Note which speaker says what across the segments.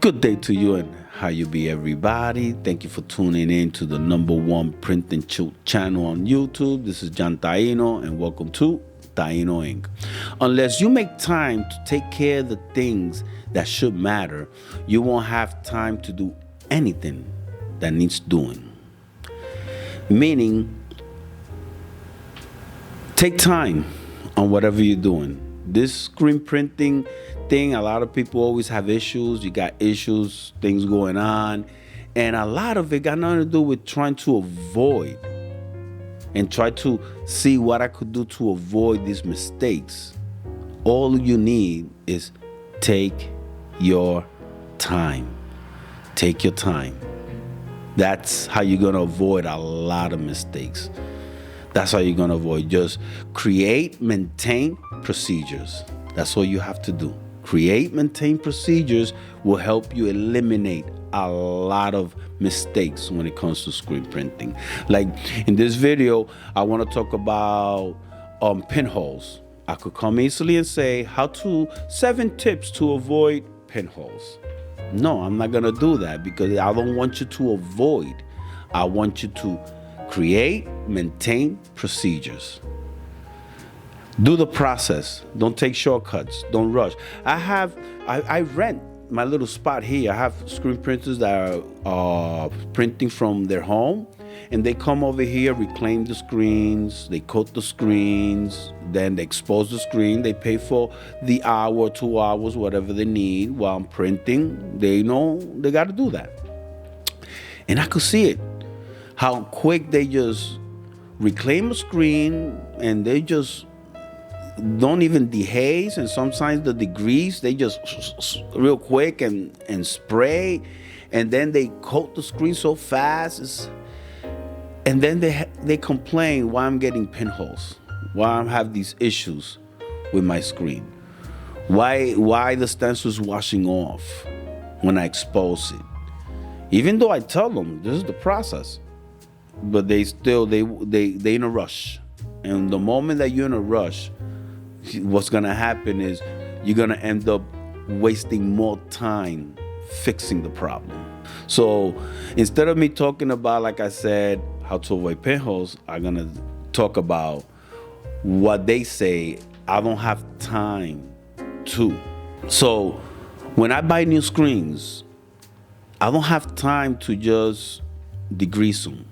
Speaker 1: Good day to you and how you be, everybody. Thank you for tuning in to the #1 print and shoot channel on YouTube. This is John Taino and welcome to Taino Inc. Unless you make time to take care of the things that should matter, you won't have time to do anything that needs doing. Meaning, take time on whatever you're doing. This screen printing thing, a lot of people always have issues. You got issues, things going on, and a lot of it got nothing to do with trying to avoid and try to see what I could do to avoid these mistakes. All you need is take your time. Take your time. That's how you're gonna avoid a lot of mistakes. That's how you're gonna avoid. Just create, maintain procedures. That's all you have to do. Create, maintain procedures will help you eliminate a lot of mistakes when it comes to screen printing. Like in this video, I want to talk about pinholes. I could come easily and say 7 tips to avoid pinholes. No, I'm not gonna do that because I don't want you to avoid. I want you to create, maintain procedures. Do the process. Don't take shortcuts. Don't rush. I rent my little spot here. I have screen printers that are printing from their home, and they come over here, reclaim the screens, they coat the screens, then they expose the screen. They pay for the hour, 2 hours, whatever they need while I'm printing. They know they got to do that. And I could see it, how quick they just reclaim a screen, and they just don't even dehaze, and sometimes the degrease, they just real quick and spray, and then they coat the screen so fast, and then they complain why I'm getting pinholes, why I have these issues with my screen, why the stencil's washing off when I expose it, even though I tell them this is the process, but they in a rush. And the moment that you're in a rush, what's gonna happen is you're gonna end up wasting more time fixing the problem. So instead of me talking about, like I said, how to avoid pinholes, I'm gonna talk about what they say I don't have time to. So when I buy new screens, I don't have time to just degrease them.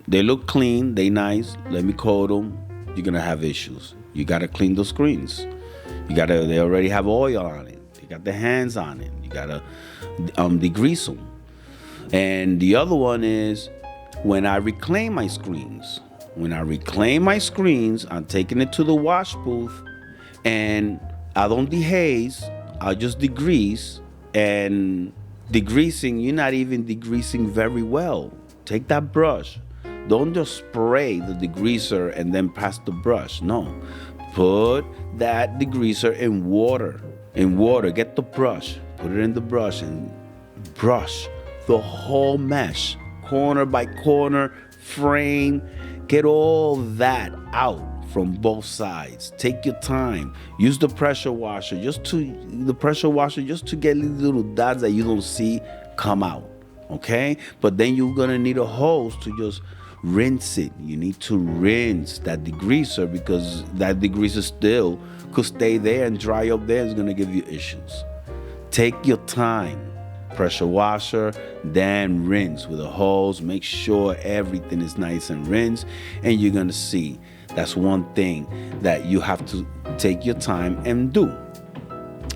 Speaker 1: They look clean, they nice, let me coat them. You're gonna have issues. You gotta clean the screens. They already have oil on it. They got their hands on it. You gotta degrease them. And the other one is when I reclaim my screens. When I reclaim my screens, I'm taking it to the wash booth, and I don't dehaze. I just degrease. And degreasing, you're not even degreasing very well. Take that brush. Don't just spray the degreaser and then pass the brush. No, put that degreaser in water. Get the brush, put it in the brush and brush the whole mesh, corner by corner, frame. Get all that out from both sides. Take your time. Use the pressure washer just to get these little dots that you don't see come out. Okay? But then you're gonna need a hose to just rinse it. You need to rinse that degreaser because that degreaser still could stay there and dry up there. It's gonna give you issues. Take your time. Pressure washer, then rinse with a hose. Make sure everything is nice and rinsed, and you're gonna see that's one thing that you have to take your time and do.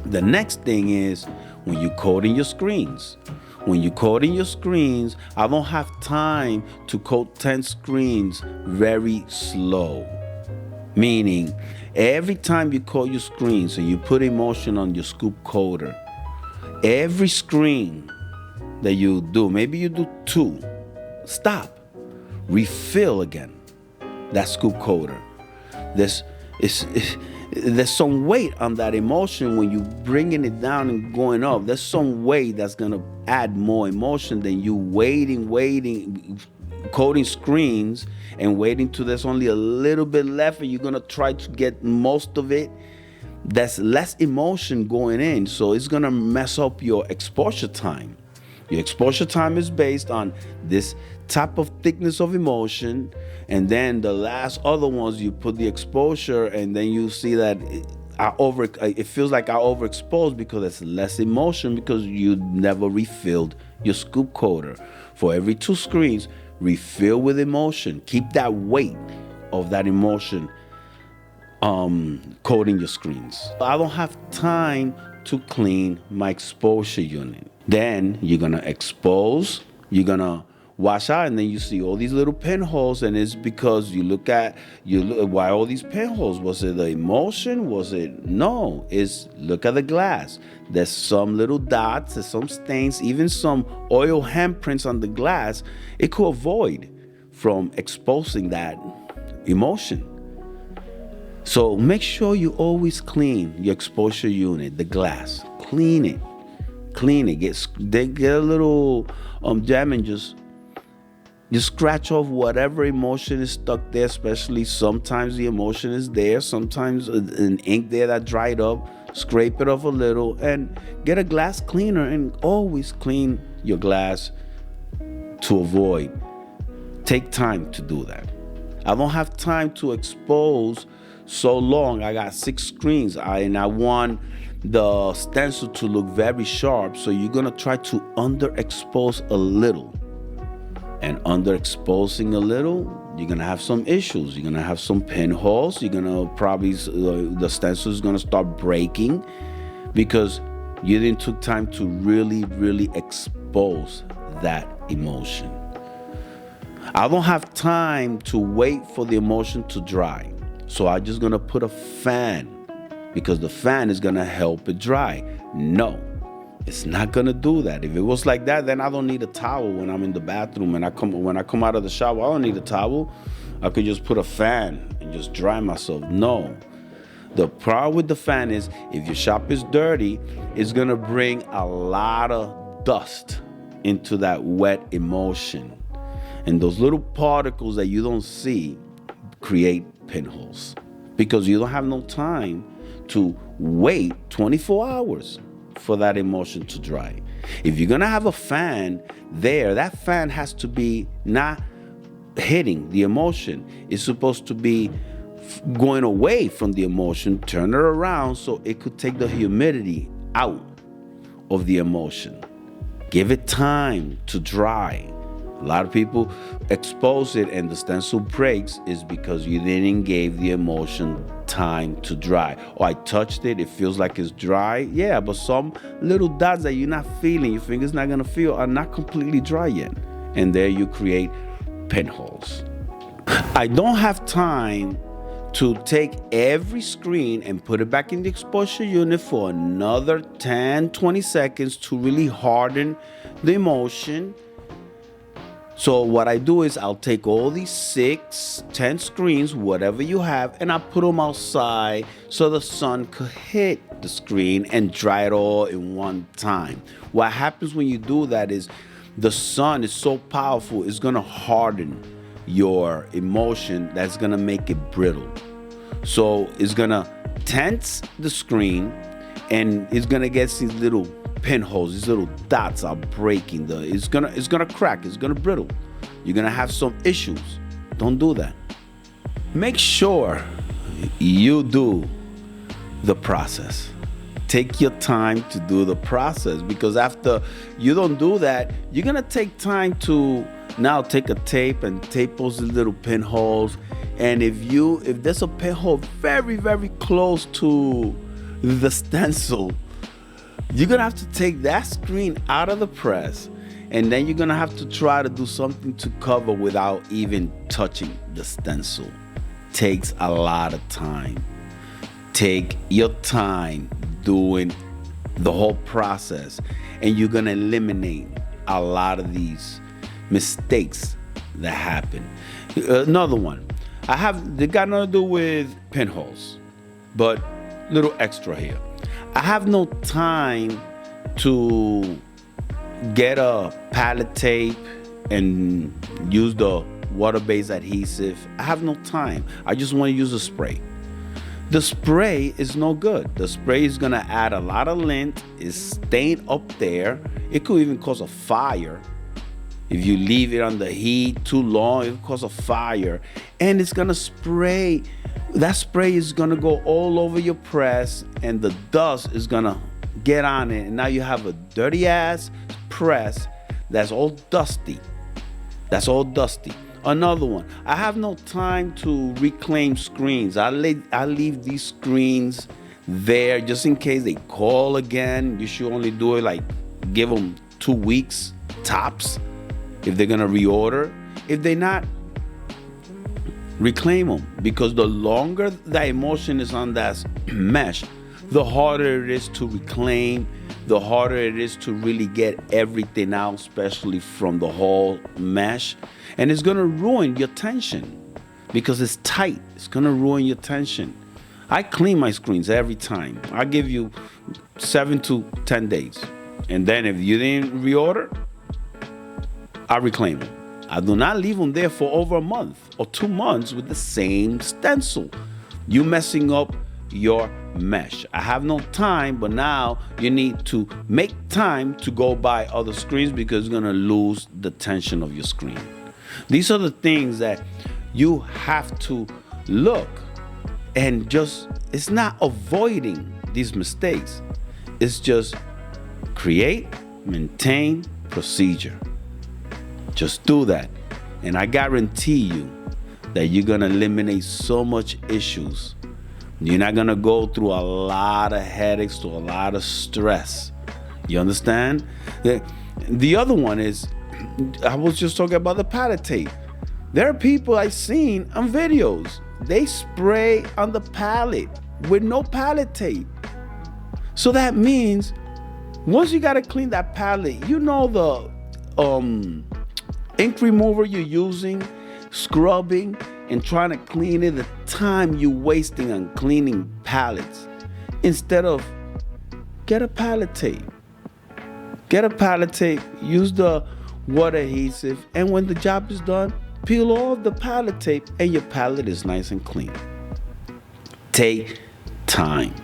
Speaker 1: The next thing is when you're coating your screens. When you're coating your screens, I don't have time to coat 10 screens very slow. Meaning, every time you coat your screens and you put emulsion on your scoop coater, every screen that you do, maybe you do 2, stop, refill again that scoop coater. There's some weight on that emulsion when you bringing it down and going up. There's some weight that's gonna add more emulsion than you waiting, coating screens and waiting till there's only a little bit left and you're gonna try to get most of it. That's less emotion going in, so it's gonna mess up your exposure time. Your exposure time is based on this type of thickness of emotion, and then the last other ones you put the exposure, and then you see that it feels like I overexposed because it's less emotion because you never refilled your scoop coater. For every 2 screens, refill with emotion. Keep that weight of that emotion coating your screens. I don't have time to clean my exposure unit. Then you're gonna expose, you're gonna wash out, and then you see all these little pinholes, and it's because you look why all these pinholes. Was it the emotion? Was it no? Look at the glass. There's some little dots, there's some stains, even some oil handprints on the glass. It could avoid from exposing that emotion. So make sure you always clean your exposure unit, the glass. Clean it. Get a little jam and just scratch off whatever emotion is stuck there. Especially sometimes the emotion is there, sometimes an ink there that dried up. Scrape it off a little and get a glass cleaner, and always clean your glass to avoid. Take time to do that. I don't have time to expose so long. I got 6 screens, and I want the stencil to look very sharp, so you're gonna try to underexpose a little. And underexposing a little, you're gonna have some issues. You're gonna have some pinholes. You're gonna probably the stencil is gonna start breaking because you didn't took time to really expose that emotion. I don't have time to wait for the emotion to dry. So I'm just gonna put a fan because the fan is gonna help it dry. No, it's not gonna do that. If it was like that, then I don't need a towel when I'm in the bathroom and when I come out of the shower. I don't need a towel. I could just put a fan and just dry myself. No. The problem with the fan is if your shop is dirty, it's gonna bring a lot of dust into that wet emotion. And those little particles that you don't see create pinholes because you don't have no time to wait 24 hours for that emotion to dry. If you're gonna have a fan there, that fan has to be not hitting the emotion. It's supposed to be going away from the emotion, turn it around so it could take the humidity out of the emotion. Give it time to dry. A lot of people expose it and the stencil breaks is because you didn't give the emotion time to dry. Oh, I touched it, it feels like it's dry. Yeah, but some little dots that you're not feeling, your finger's not gonna feel, are not completely dry yet. And there you create pinholes. I don't have time to take every screen and put it back in the exposure unit for another 10-20 seconds to really harden the emotion. So what I do is I'll take all these 6-10 screens, whatever you have, and I put them outside so the sun could hit the screen and dry it all in one time. What happens when you do that is the sun is so powerful, it's gonna harden your emotion, that's gonna make it brittle. So it's gonna tense the screen and it's gonna get these little pinholes, these little dots are breaking. It's gonna crack, it's gonna brittle. You're gonna have some issues. Don't do that. Make sure you do the process. Take your time to do the process, because after you don't do that, you're gonna take time to now take a tape and tape those little pinholes. And if there's a pinhole very, very close to the stencil, you're gonna have to take that screen out of the press, and then you're gonna have to try to do something to cover without even touching the stencil. Takes a lot of time. Take your time doing the whole process, and you're gonna eliminate a lot of these mistakes that happen. Another one, they got nothing to do with pinholes, but little extra here. I have no time to get a palette tape and use the water-based adhesive. I have no time. I just want to use a spray. The spray is no good. The spray is gonna add a lot of lint, it's staying up there. It could even cause a fire. If you leave it on the heat too long, it could cause a fire. And it's gonna spray. That spray is gonna go all over your press, and the dust is gonna get on it. And now you have a dirty ass press that's all dusty. Another one, I have no time to reclaim screens. I leave these screens there just in case they call again. You should only do it like, give them 2 weeks tops if they're gonna reorder. If they're not, reclaim them, because the longer the emulsion is on that mesh, the harder it is to reclaim, the harder it is to really get everything out, especially from the whole mesh. And it's gonna ruin your tension because it's tight. It's gonna ruin your tension. I clean my screens every time. I give you 7 to 10 days. And then if you didn't reorder, I reclaim them. I do not leave them there for over a month or 2 months with the same stencil. You messing up your mesh. I have no time, but now you need to make time to go buy other screens because you're gonna lose the tension of your screen. These are the things that you have to look and just, it's not avoiding these mistakes. It's just create, maintain, procedure. Just do that. And I guarantee you that you're gonna eliminate so much issues. You're not gonna go through a lot of headaches, to a lot of stress. You understand? The other one is, I was just talking about the palette tape. There are people I've seen on videos, they spray on the palette with no palette tape. So that means once you gotta clean that palette, you know the ink remover you're using, scrubbing and trying to clean it, the time you're wasting on cleaning palettes. Instead of, get a palette tape. Get a palette tape, use the water adhesive, and when the job is done, peel off the palette tape and your palette is nice and clean. Take time.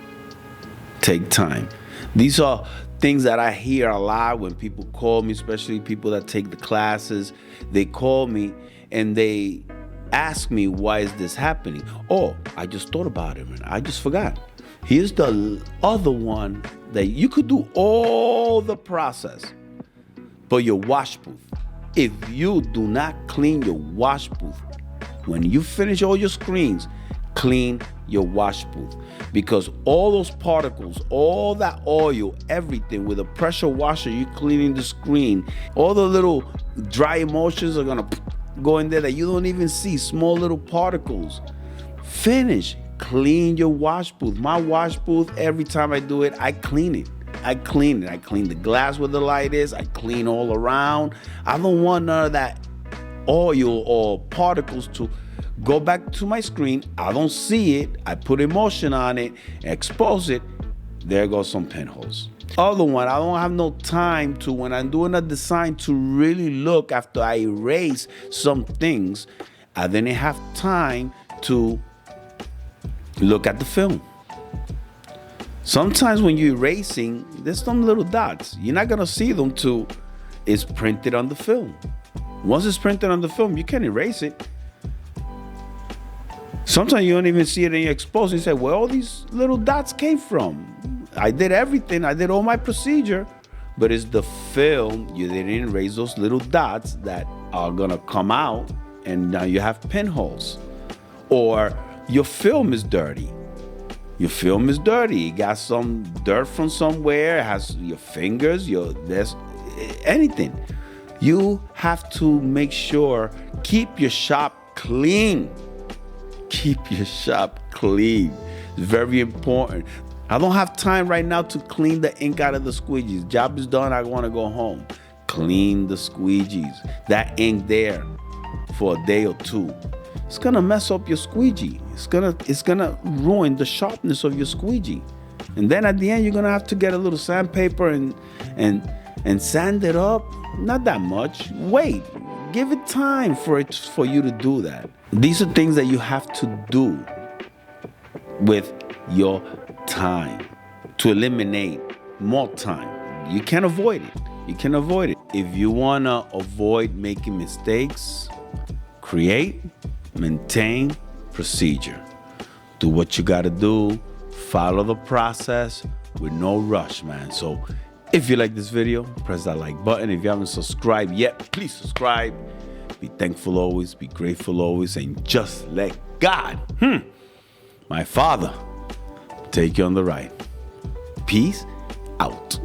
Speaker 1: Take time. These are things that I hear a lot when people call me, especially people that take the classes. They call me and they ask me, why is this happening? Oh, I just thought about it, man. I just forgot. Here's the other one that you could do all the process, but your wash booth. If you do not clean your wash booth, when you finish all your screens, clean your wash booth, because all those particles, all that oil, everything with a pressure washer, you cleaning the screen, all the little dry emulsions are gonna go in there that you don't even see, small little particles. Finish, clean your wash booth. My wash booth, every time I do it, I clean it. I clean the glass where the light is. I clean all around. I don't want none of that oil or particles to go back to my screen. I don't see it. I put emulsion on it, expose it. There goes some pinholes. Other one, I don't have no time to, when I'm doing a design, to really look after I erase some things. I didn't have time to look at the film. Sometimes when you're erasing, there's some little dots. You're not gonna see them till it's printed on the film. Once it's printed on the film, you can erase it. Sometimes you don't even see it in your exposure. You say, where all these little dots came from? I did everything. I did all my procedure, but it's the film. You didn't erase those little dots that are gonna come out, and now you have pinholes. Or your film is dirty. Your film is dirty. You got some dirt from somewhere. It has your fingers, there's anything. You have to make sure, keep your shop clean. Keep your shop clean. It's very important. I don't have time right now to clean the ink out of the squeegees. Job is done, I want to go home. Clean the squeegees. That ink there for a day or two, it's gonna mess up your squeegee. It's gonna ruin the sharpness of your squeegee. And then at the end, you're gonna have to get a little sandpaper and sand it up. Not that much. Wait, give it time for you to do that. These are things that you have to do with your time to eliminate more time. You can't avoid it. You can avoid it. If you want to avoid making mistakes, create, maintain procedure. Do what you got to do. Follow the process with no rush, man. So if you like this video, press that like button. If you haven't subscribed yet, please subscribe. Be thankful always, be grateful always, and just let God, my Father, take you on the ride. Peace out.